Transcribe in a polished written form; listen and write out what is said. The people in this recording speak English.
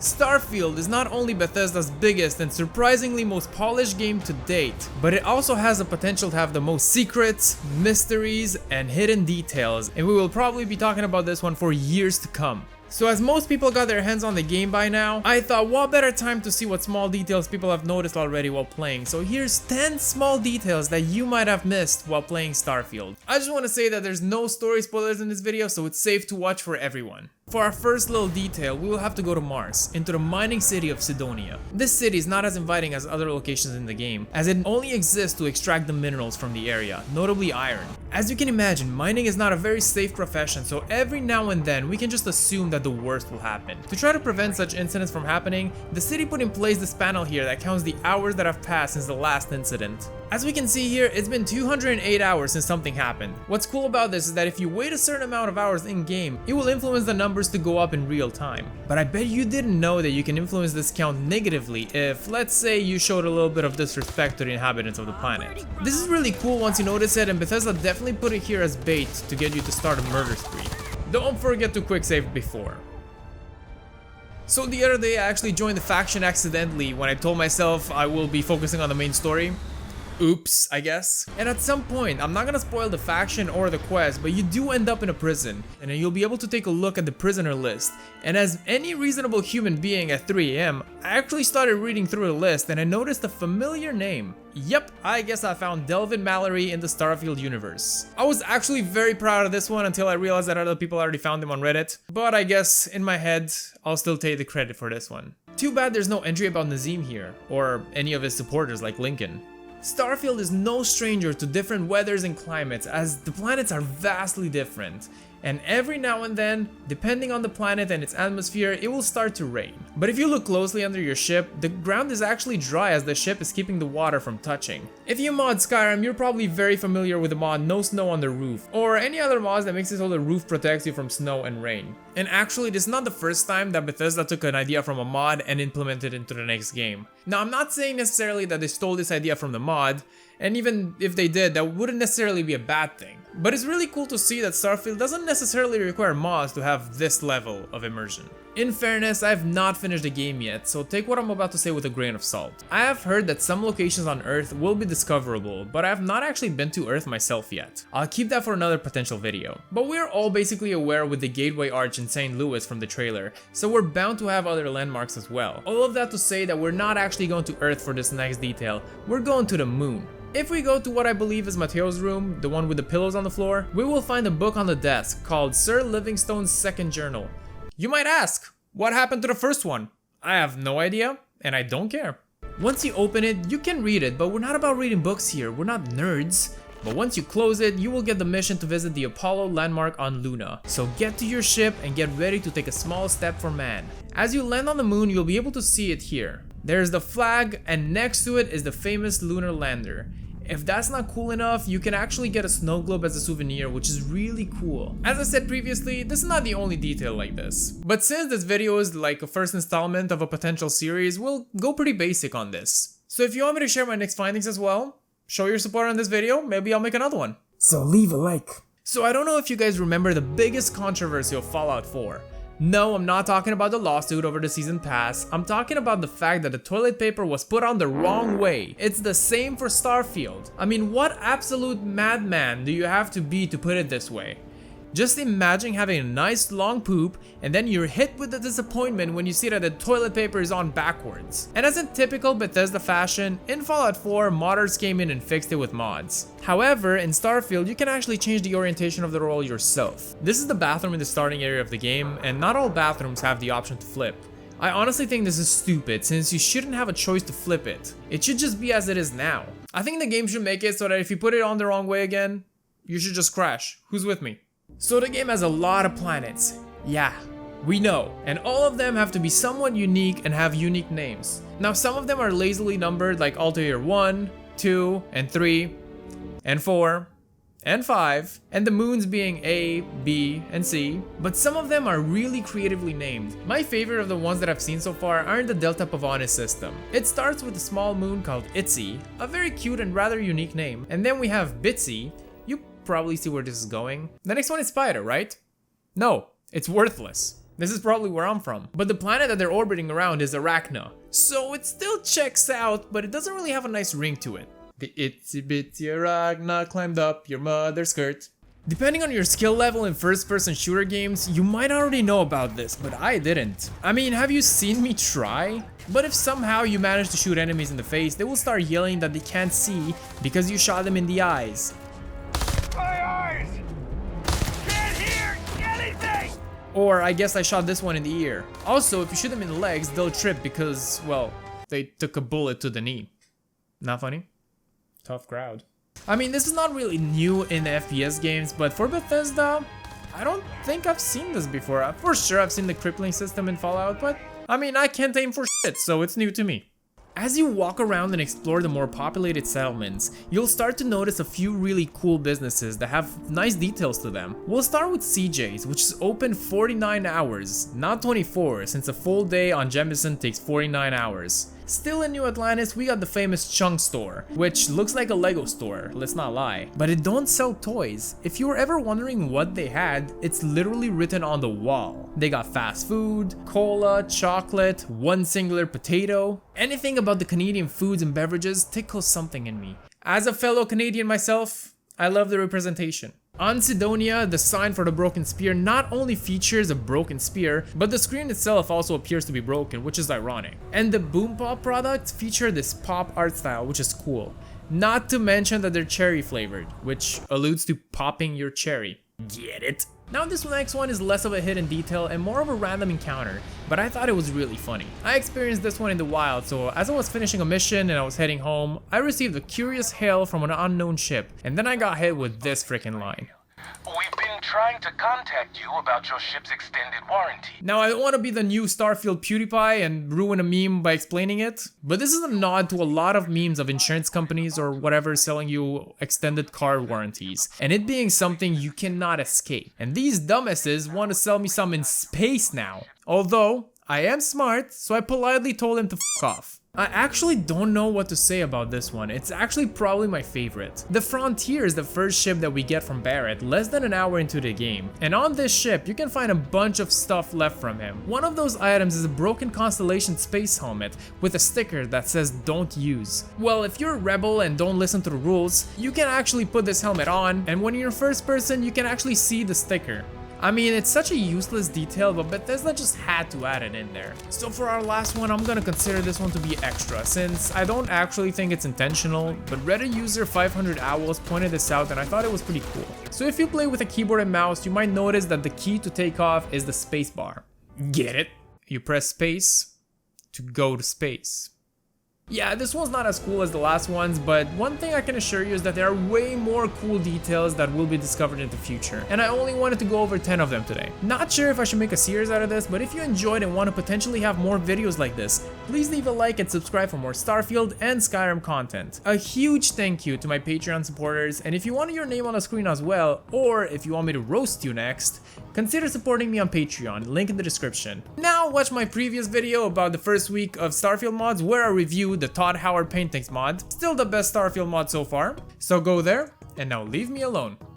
Starfield is not only Bethesda's biggest and surprisingly most polished game to date, but it also has the potential to have the most secrets, mysteries, and hidden details, and we will probably be talking about this one for years to come. So as most people got their hands on the game by now, I thought what better time to see what small details people have noticed already while playing. So here's 10 small details that you might have missed while playing Starfield. I just want to say that there's no story spoilers in this video, so it's safe to watch for everyone. For our first little detail, we will have to go to Mars, into the mining city of Cydonia. This city is not as inviting as other locations in the game, as it only exists to extract the minerals from the area, notably iron. As you can imagine, mining is not a very safe profession, so every now and then we can just assume that the worst will happen. To try to prevent such incidents from happening, the city put in place this panel here that counts the hours that have passed since the last incident. As we can see here, it's been 208 hours since something happened. What's cool about this is that if you wait a certain amount of hours in game, it will influence the numbers to go up in real time. But I bet you didn't know that you can influence this count negatively if, let's say, you showed a little bit of disrespect to the inhabitants of the planet. This is really cool once you notice it, and Bethesda definitely put it here as bait to get you to start a murder spree. Don't forget to quick save before. So the other day I actually joined the faction accidentally when I told myself I will be focusing on the main story. Oops, I guess. And at some point, I'm not gonna spoil the faction or the quest, but you do end up in a prison, and then you'll be able to take a look at the prisoner list. And as any reasonable human being at 3 AM, I actually started reading through the list and I noticed a familiar name. Yep, I guess I found Delvin Mallory in the Starfield universe. I was actually very proud of this one until I realized that other people already found him on Reddit, but I guess in my head, I'll still take the credit for this one. Too bad there's no entry about Nazim here, or any of his supporters like Lincoln. Starfield is no stranger to different weathers and climates, as the planets are vastly different, and every now and then, depending on the planet and its atmosphere, it will start to rain. But if you look closely under your ship, the ground is actually dry as the ship is keeping the water from touching. If you mod Skyrim, you're probably very familiar with the mod No Snow on the Roof, or any other mods that makes it so the roof protects you from snow and rain. And actually, this is not the first time that Bethesda took an idea from a mod and implemented it into the next game. Now, I'm not saying necessarily that they stole this idea from the mod, and even if they did, that wouldn't necessarily be a bad thing. But it's really cool to see that Starfield doesn't necessarily require mods to have this level of immersion. In fairness, I have not finished the game yet, so take what I'm about to say with a grain of salt. I have heard that some locations on Earth will be discoverable, but I have not actually been to Earth myself yet. I'll keep that for another potential video. But we're all basically aware with the Gateway Arch in St. Louis from the trailer, so we're bound to have other landmarks as well. All of that to say that we're not actually going to Earth for this next detail, we're going to the moon. If we go to what I believe is Mateo's room, the one with the pillows on the floor, we will find a book on the desk called Sir Livingstone's Second Journal. You might ask, what happened to the first one? I have no idea, and I don't care. Once you open it, you can read it, but we're not about reading books here, we're not nerds. But once you close it, you will get the mission to visit the Apollo landmark on Luna. So get to your ship and get ready to take a small step for man. As you land on the moon, you'll be able to see it here. There's the flag, and next to it is the famous lunar lander. If that's not cool enough, you can actually get a snow globe as a souvenir, which is really cool. As I said previously, this is not the only detail like this. But since this video is like a first installment of a potential series, we'll go pretty basic on this. So if you want me to share my next findings as well, show your support on this video, maybe I'll make another one. So leave a like. So I don't know if you guys remember the biggest controversy of Fallout 4. No, I'm not talking about the lawsuit over the season pass. I'm talking about the fact that the toilet paper was put on the wrong way. It's the same for Starfield. I mean, what absolute madman do you have to be to put it this way? Just imagine having a nice long poop and then you're hit with the disappointment when you see that the toilet paper is on backwards. And as in typical Bethesda fashion, in Fallout 4, modders came in and fixed it with mods. However, in Starfield, you can actually change the orientation of the roll yourself. This is the bathroom in the starting area of the game, and not all bathrooms have the option to flip. I honestly think this is stupid, since you shouldn't have a choice to flip it. It should just be as it is now. I think the game should make it so that if you put it on the wrong way again, you should just crash. Who's with me? So the game has a lot of planets. Yeah, we know. And all of them have to be somewhat unique and have unique names. Now some of them are lazily numbered like Altair 1, 2, and 3, and 4, and 5, and the moons being A, B, and C, but some of them are really creatively named. My favorite of the ones that I've seen so far are in the Delta Pavonis system. It starts with a small moon called Itzy, a very cute and rather unique name, and then we have Bitsy. You probably see where this is going. The next one is Spider, right? No, it's Worthless. This is probably where I'm from. But the planet that they're orbiting around is Arachna. So it still checks out, but it doesn't really have a nice ring to it. The itsy bitsy Arachna climbed up your mother's skirt. Depending on your skill level in first-person shooter games, you might already know about this, but I didn't. I mean, have you seen me try? But if somehow you manage to shoot enemies in the face, they will start yelling that they can't see because you shot them in the eyes. My eyes! Can't hear anything! Or I guess I shot this one in the ear. Also, if you shoot them in the legs, they'll trip because, well, they took a bullet to the knee. Not funny? Tough crowd. I mean, this is not really new in FPS games, but for Bethesda, I don't think I've seen this before. For sure, I've seen the crippling system in Fallout, but I mean, I can't aim for shit, so it's new to me. As you walk around and explore the more populated settlements, you'll start to notice a few really cool businesses that have nice details to them. We'll start with CJ's, which is open 49 hours, not 24, since a full day on Jemison takes 49 hours. Still in New Atlantis, we got the famous Chunk store, which looks like a Lego store, let's not lie. But it don't sell toys. If you were ever wondering what they had, it's literally written on the wall. They got fast food, cola, chocolate, one singular potato. Anything about the Canadian foods and beverages tickles something in me. As a fellow Canadian myself, I love the representation. On Sidonia, the sign for the broken spear not only features a broken spear, but the screen itself also appears to be broken, which is ironic. And the Boom Pop products feature this pop art style, which is cool. Not to mention that they're cherry flavored, which alludes to popping your cherry. Get it? Now this next one is less of a hidden detail and more of a random encounter, but I thought it was really funny. I experienced this one in the wild, so as I was finishing a mission and I was heading home, I received a curious hail from an unknown ship, and then I got hit with this freaking line. We've been trying to contact you about your ship's extended warranty. Now I don't want to be the new Starfield PewDiePie and ruin a meme by explaining it, but this is a nod to a lot of memes of insurance companies or whatever selling you extended car warranties, and it being something you cannot escape. And these dumbasses want to sell me some in space now. Although, I am smart, so I politely told him to f off. I actually don't know what to say about this one. It's actually probably my favorite. The Frontier is the first ship that we get from Barrett less than an hour into the game. And on this ship, you can find a bunch of stuff left from him. One of those items is a broken Constellation space helmet with a sticker that says don't use. Well, if you're a rebel and don't listen to the rules, you can actually put this helmet on, and when you're first person, you can actually see the sticker. I mean, it's such a useless detail, but Bethesda just had to add it in there. So for our last one, I'm gonna consider this one to be extra, since I don't actually think it's intentional, but Reddit user 500 Owls pointed this out and I thought it was pretty cool. So if you play with a keyboard and mouse, you might notice that the key to take off is the space bar. Get it? You press space to go to space. Yeah, this one's not as cool as the last ones, but one thing I can assure you is that there are way more cool details that will be discovered in the future, and I only wanted to go over 10 of them today. Not sure if I should make a series out of this, but if you enjoyed and want to potentially have more videos like this, please leave a like and subscribe for more Starfield and Skyrim content. A huge thank you to my Patreon supporters, and if you want your name on the screen as well, or if you want me to roast you next, consider supporting me on Patreon, link in the description. Now watch my previous video about the first week of Starfield mods where I reviewed the Todd Howard Paintings mod, still the best Starfield mod so far, so go there, and now leave me alone.